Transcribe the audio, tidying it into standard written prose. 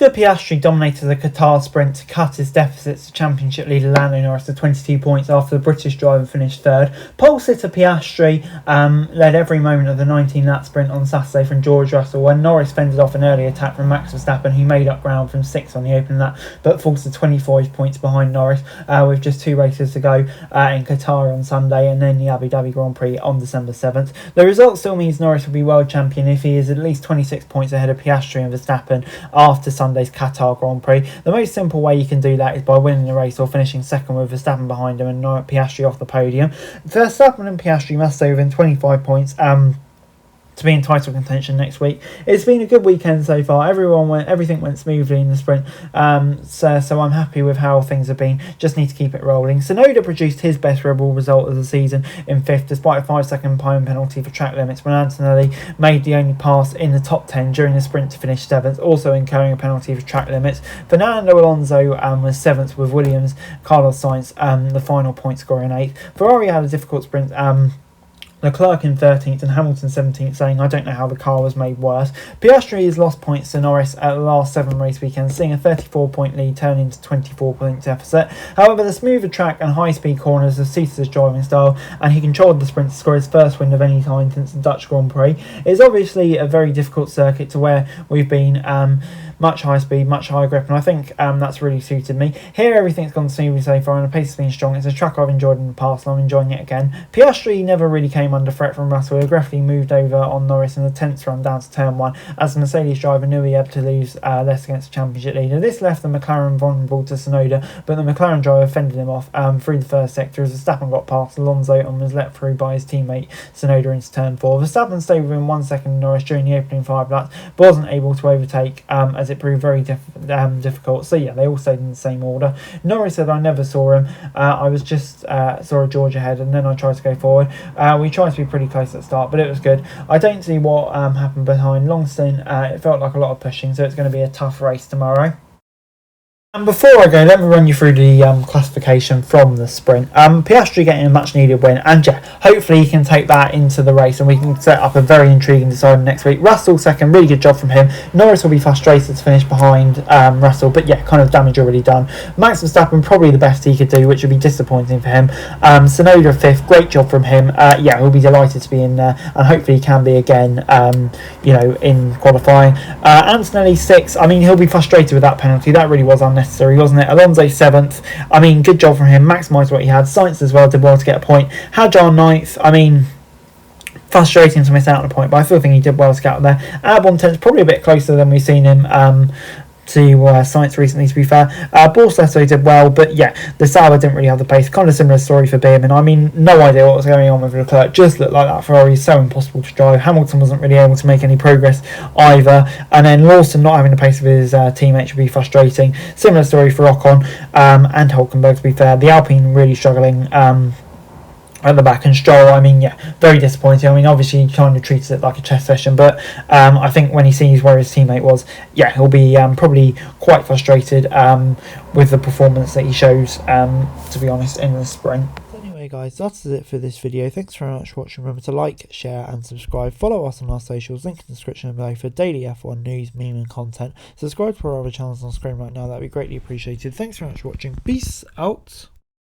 Oscar Piastri dominated the Qatar sprint to cut his deficits to championship leader Lando Norris to 22 points after the British driver finished third. Pole sitter Piastri led every moment of the 19-lap sprint on Saturday from George Russell when Norris fended off an early attack from Max Verstappen, who made up ground from 6th on the opening lap but falls to 25 points behind Norris with just 2 races to go in Qatar on Sunday and then the Abu Dhabi Grand Prix on December 7th. The result still means Norris will be world champion if he is at least 26 points ahead of Piastri and Verstappen after Sunday's Qatar Grand Prix. The most simple way you can do that is by winning the race or finishing second with Verstappen behind him and Piastri off the podium. Verstappen and Piastri must stay within 25 points to be in title contention next week. It's been a good weekend so far. Everything went smoothly in the sprint, so I'm happy with how things have been. Just need to keep it rolling. Tsunoda produced his best Red Bull result of the season in 5th despite a 5-second time penalty for track limits when Antonelli made the only pass in the top 10 during the sprint to finish 7th, also incurring a penalty for track limits. Fernando Alonso was 7th with Williams, Carlos Sainz the final point scorer in 8th. Ferrari had a difficult sprint. Leclerc in 13th and Hamilton 17th, saying, "I don't know how the car was made worse." Piastri has lost points to Norris at the last 7 race weekends, seeing a 34-point lead turn into 24-point deficit. However, the smoother track and high-speed corners have suited his driving style, and he controlled the sprint to score his first win of any time since the Dutch Grand Prix. It's obviously a very difficult circuit to where we've been much high speed, much higher grip, and I think that's really suited me. Here everything's gone smoothly so far and the pace has been strong. It's a track I've enjoyed in the past and I'm enjoying it again. Piastri never really came under threat from Russell, who aggressively moved over on Norris in the 10th run down to turn 1 as the Mercedes driver knew he had to lose less against the championship leader. This left the McLaren vulnerable to Tsunoda, but the McLaren driver fended him off through the first sector as Verstappen got past Alonso and was let through by his teammate Tsunoda into turn 4. Verstappen stayed within 1 second of Norris during the opening 5 laps, but wasn't able to overtake as it proved very difficult. So yeah, they all stayed in the same order. Norris said, "I never saw him. I was just saw a George ahead and then I tried to go forward. We tried to be pretty close at the start, but it was good. I don't see what happened behind Longston. It felt like a lot of pushing, so it's going to be a tough race tomorrow." And before I go, let me run you through the classification from the sprint. Piastri getting a much needed win, and yeah, hopefully he can take that into the race and we can set up a very intriguing decider next week. Russell second, really good job from him. Norris will be frustrated to finish behind Russell, but yeah, kind of damage already done. Max Verstappen probably the best he could do, which would be disappointing for him. Tsunoda 5th, great job from him. Yeah, he'll be delighted to be in there and hopefully he can be again in qualifying. Antonelli 6th, I mean, he'll be frustrated with that penalty. That really was unnecessary, wasn't it? Alonso 7th, I mean, good job from him, maximised what he had. Sainz as well did well to get a point. Hadjar 9th, I mean, frustrating to miss out on a point, but I still think he did well to get out there. Albon 10th, probably a bit closer than we've seen him to Sainz recently, to be fair. Borsetto did well, but yeah, the Sauber didn't really have the pace. Kind of similar story for Beerman. I mean, no idea what was going on with Leclerc. Just looked like that Ferrari is so impossible to drive. Hamilton wasn't really able to make any progress either. And then Lawson not having the pace of his teammate should be frustrating. Similar story for Ocon and Hulkenberg, to be fair. The Alpine really struggling at the back, and Stroll, I mean, yeah, very disappointing. I mean, obviously he kind of treated it like a chess session, but I think when he sees where his teammate was, yeah, he'll be probably quite frustrated with the performance that he shows, to be honest, in the sprint. Anyway guys, that's it for this video. Thanks very much for watching. Remember to like, share and subscribe. Follow us on our socials, link in the description below for daily F1 news, meme and content. Subscribe to our other channels on screen right now, that'd be greatly appreciated. Thanks very much for watching. Peace out.